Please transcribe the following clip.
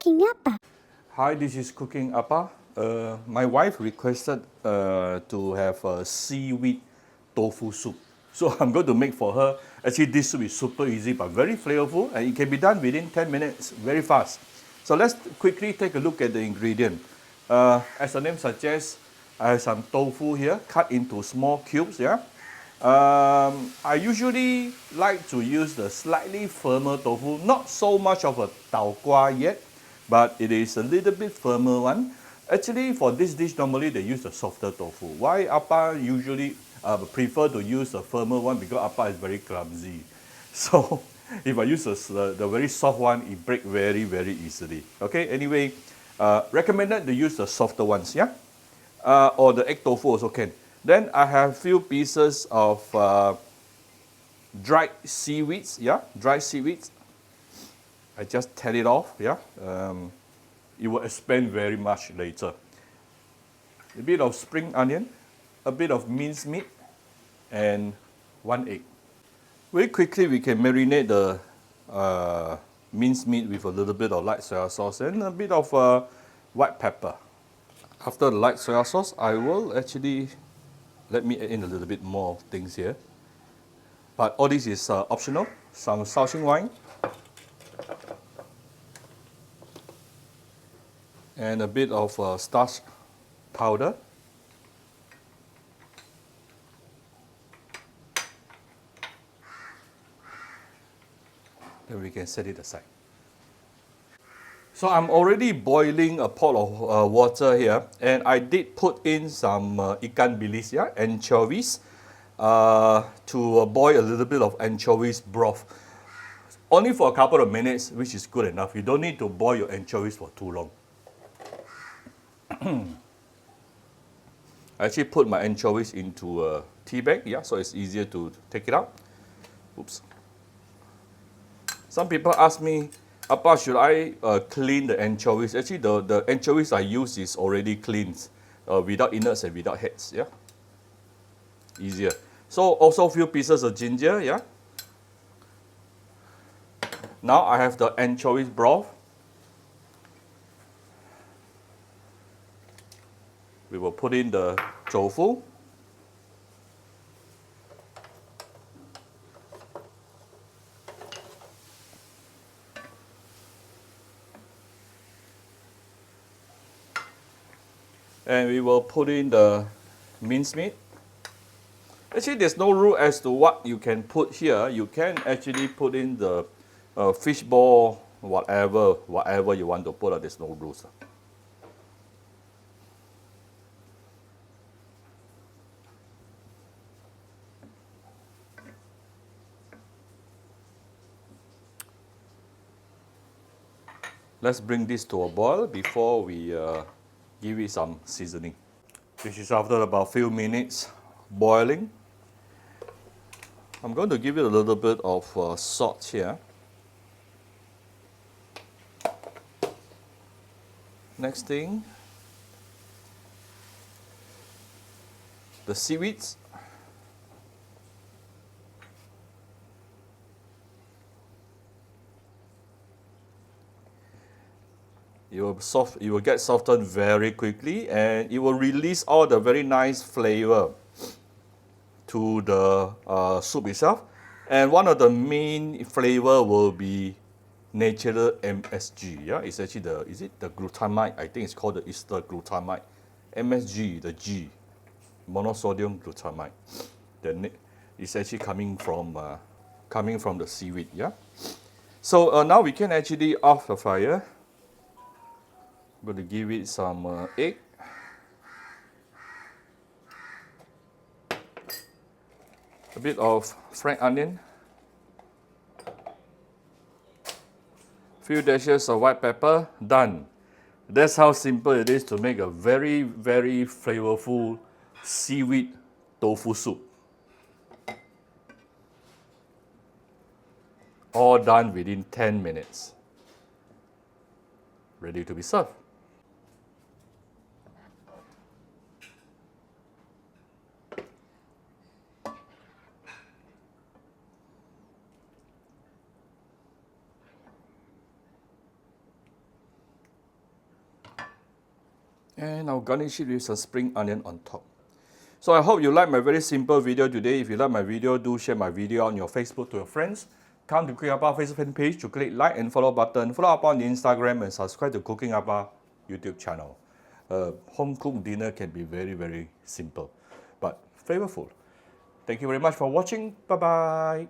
Cooking apa? Hi, this is Cooking Appa. My wife requested to have a seaweed tofu soup. So I'm going to make for her. Actually, this soup is super easy but very flavorful and it can be done within 10 minutes, very fast. So let's quickly take a look at the ingredient. As the name suggests, I have some tofu here cut into small cubes. I usually like to use the slightly firmer tofu, not so much of a tau gua yet, but it is a little bit firmer one. Actually, for this dish, normally they use the softer tofu. Why Appa usually prefer to use the firmer one? Because Appa is very clumsy. So if I use the very soft one, it breaks very, very easily. Okay, anyway, recommended to use the softer ones, yeah? Or the egg tofu also can. Then I have few pieces of dried seaweeds, yeah? Dried seaweeds. I just tear it off, yeah? It will expand very much later. A bit of spring onion, a bit of minced meat, and 1 egg. Very quickly, we can marinate the minced meat with a little bit of light soya sauce and a bit of white pepper. After the light soya sauce, I will actually, let me add in a little bit more of things here. But all this is optional. Some Shaoxing wine, and a bit of starch powder. Then we can set it aside. So I'm already boiling a pot of water here, and I did put in some ikan bilis, yeah, anchovies, to boil a little bit of anchovies broth. Only for a couple of minutes, which is good enough. You don't need to boil your anchovies for too long. I actually put my anchovies into a tea bag, yeah, so it's easier to take it out. Oops. Some people ask me, Appa, should I clean the anchovies? Actually, the anchovies I use is already cleaned, without innards and without heads, yeah. Easier. So also a few pieces of ginger, yeah. Now I have the anchovies broth. We will put in the tofu. And we will put in the mincemeat. Actually, there's no rule as to what you can put here. You can actually put in the fish ball, whatever you want to put. There's no rules. Let's bring this to a boil before we give it some seasoning. This is after about a few minutes boiling. I'm going to give it a little bit of salt here. Next thing, the seaweeds. It will get softened very quickly and it will release all the very nice flavor to the soup itself. And one of the main flavor will be natural MSG. Yeah, it's actually is it the glutamate? I think it's called the ester glutamate. MSG, the G, monosodium glutamate. It's actually coming from the seaweed. Yeah. So now we can actually off the fire. I'm going to give it some egg. A bit of fried onion. Few dashes of white pepper. Done. That's how simple it is to make a very, very flavorful seaweed tofu soup. All done within 10 minutes. Ready to be served. And I'll garnish it with some spring onion on top. So I hope you like my very simple video today. If you like my video, do share my video on your Facebook to your friends. Come to Cooking Appa Facebook fan page to click like and follow button. Follow up on the Instagram and subscribe to Cooking Appa YouTube channel. Home cooked dinner can be very, very simple, but flavorful. Thank you very much for watching. Bye-bye.